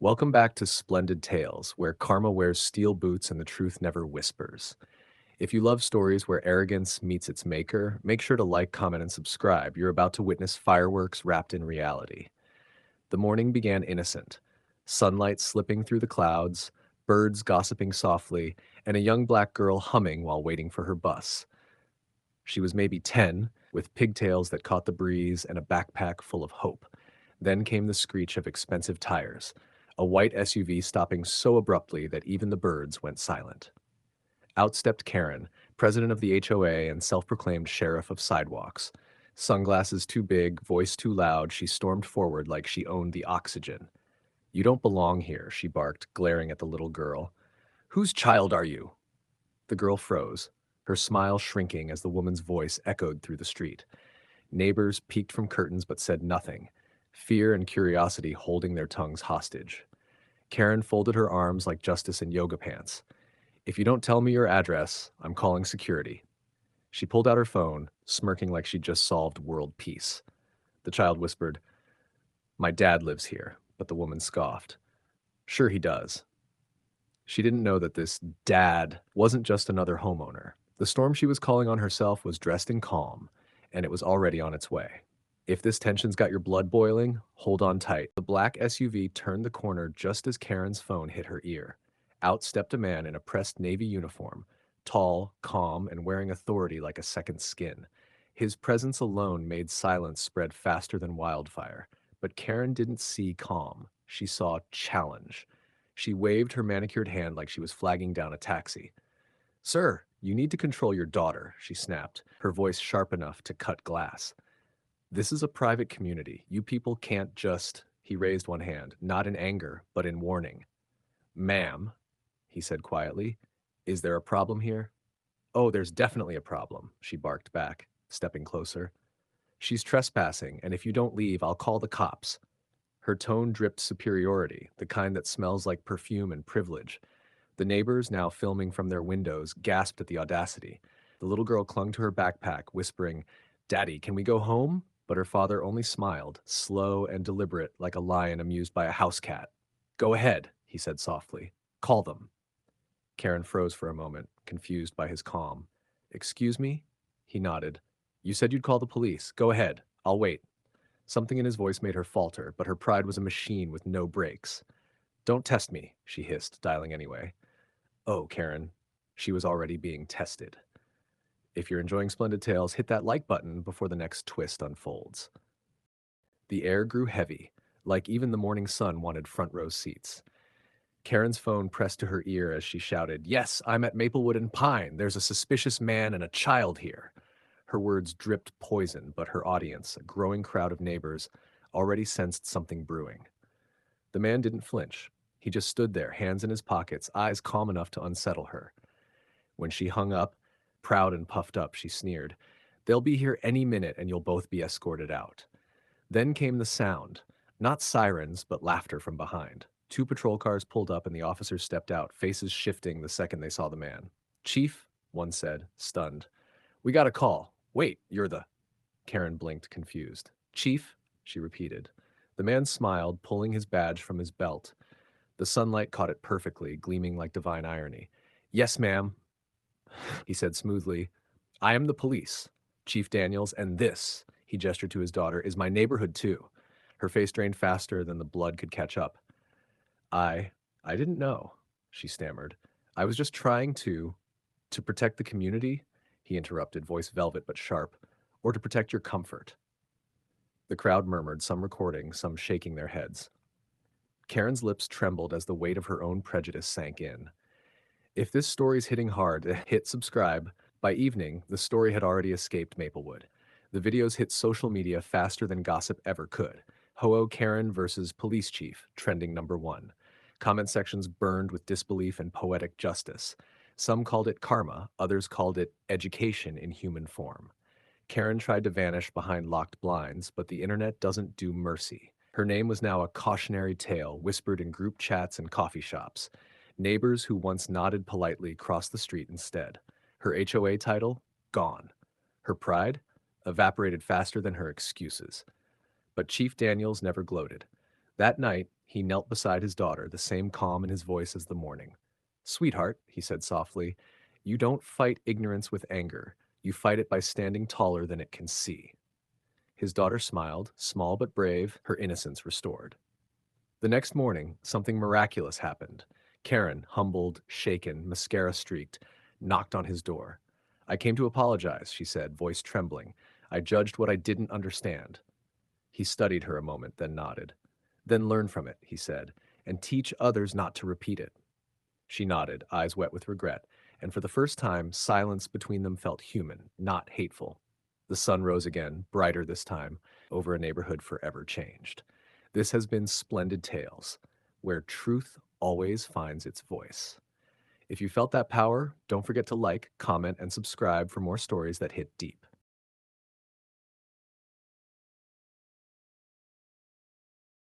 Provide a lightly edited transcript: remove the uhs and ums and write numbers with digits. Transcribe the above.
Welcome back to Splendid Tales, where karma wears steel boots and the truth never whispers. If you love stories where arrogance meets its maker, make sure to like, comment, and subscribe. You're about to witness fireworks wrapped in reality. The morning began innocent, sunlight slipping through the clouds, birds gossiping softly, and a young black girl humming while waiting for her bus. She was maybe 10, with pigtails that caught the breeze and a backpack full of hope. Then came the screech of expensive tires, a white SUV stopping so abruptly that even the birds went silent. Out stepped Karen, president of the HOA and self-proclaimed sheriff of sidewalks. Sunglasses too big, voice too loud, she stormed forward like she owned the oxygen. "You don't belong here," she barked, glaring at the little girl. "Whose child are you?" The girl froze, her smile shrinking as the woman's voice echoed through the street. Neighbors peeked from curtains but said nothing, fear and curiosity holding their tongues hostage. Karen folded her arms like justice in yoga pants. "If you don't tell me your address, I'm calling security." She pulled out her phone, smirking like she'd just solved world peace. The child whispered, "My dad lives here," but the woman scoffed. "Sure he does." She didn't know that this dad wasn't just another homeowner. The storm she was calling on herself was dressed in calm, and it was already on its way. If this tension's got your blood boiling, hold on tight. The black SUV turned the corner just as Karen's phone hit her ear. Out stepped a man in a pressed navy uniform, tall, calm, and wearing authority like a second skin. His presence alone made silence spread faster than wildfire. But Karen didn't see calm. She saw challenge. She waved her manicured hand like she was flagging down a taxi. "Sir, you need to control your daughter," she snapped, her voice sharp enough to cut glass. "This is a private community. You people can't just—" He raised one hand, not in anger, but in warning. "Ma'am," he said quietly, "is there a problem here?" "Oh, there's definitely a problem," she barked back, stepping closer. "She's trespassing, and if you don't leave, I'll call the cops." Her tone dripped superiority, the kind that smells like perfume and privilege. The neighbors, now filming from their windows, gasped at the audacity. The little girl clung to her backpack, whispering, "Daddy, can we go home?" But her father only smiled, slow and deliberate, like a lion amused by a house cat. "Go ahead," he said softly. "Call them." Karen froze for a moment, confused by his calm. "Excuse me?" He nodded. "You said you'd call the police. Go ahead. I'll wait." Something in his voice made her falter, but her pride was a machine with no brakes. "Don't test me," she hissed, dialing anyway. "Oh, Karen." She was already being tested. If you're enjoying Splendid Tales, hit that like button before the next twist unfolds. The air grew heavy, like even the morning sun wanted front row seats. Karen's phone pressed to her ear as she shouted, "Yes, I'm at Maplewood and Pine. There's a suspicious man and a child here." Her words dripped poison, but her audience, a growing crowd of neighbors, already sensed something brewing. The man didn't flinch. He just stood there, hands in his pockets, eyes calm enough to unsettle her. When she hung up, proud and puffed up, she sneered, "They'll be here any minute and you'll both be escorted out." Then came the sound, not sirens, but laughter from behind. Two patrol cars pulled up and the officers stepped out, faces shifting the second they saw the man. "Chief," one said, stunned. "We got a call. Wait, you're the—" Karen blinked, confused. "Chief," she repeated. The man smiled, pulling his badge from his belt. The sunlight caught it perfectly, gleaming like divine irony. "Yes, ma'am," he said smoothly. "I am the police, Chief Daniels, and this," he gestured to his daughter, "is my neighborhood too." Her face drained faster than the blood could catch up. I, I didn't know," she stammered. "I was just trying to protect the community," he interrupted, voice velvet but sharp, "or to protect your comfort." The crowd murmured, some recording, some shaking their heads. Karen's lips trembled as the weight of her own prejudice sank in. If this story's hitting hard, hit subscribe. By evening, the story had already escaped Maplewood. The videos hit social media faster than gossip ever could. HOA Karen versus police chief, trending #1. Comment sections burned with disbelief and poetic justice. Some called it karma, others called it education in human form. Karen tried to vanish behind locked blinds, but the internet doesn't do mercy. Her name was now a cautionary tale whispered in group chats and coffee shops. Neighbors who once nodded politely crossed the street instead. Her HOA title? Gone. Her pride? Evaporated faster than her excuses. But Chief Daniels never gloated. That night, he knelt beside his daughter, the same calm in his voice as the morning. "Sweetheart," he said softly, "you don't fight ignorance with anger. You fight it by standing taller than it can see." His daughter smiled, small but brave, her innocence restored. The next morning, something miraculous happened. Karen, humbled, shaken, mascara streaked, knocked on his door. "I came to apologize," she said, voice trembling. "I judged what I didn't understand." He studied her a moment, then nodded. "Then learn from it," he said, "and teach others not to repeat it." She nodded, eyes wet with regret, and for the first time, silence between them felt human, not hateful. The sun rose again, brighter this time, over a neighborhood forever changed. This has been Splendid Tales, where truth always finds its voice. If you felt that power, don't forget to like, comment, and subscribe for more stories that hit deep.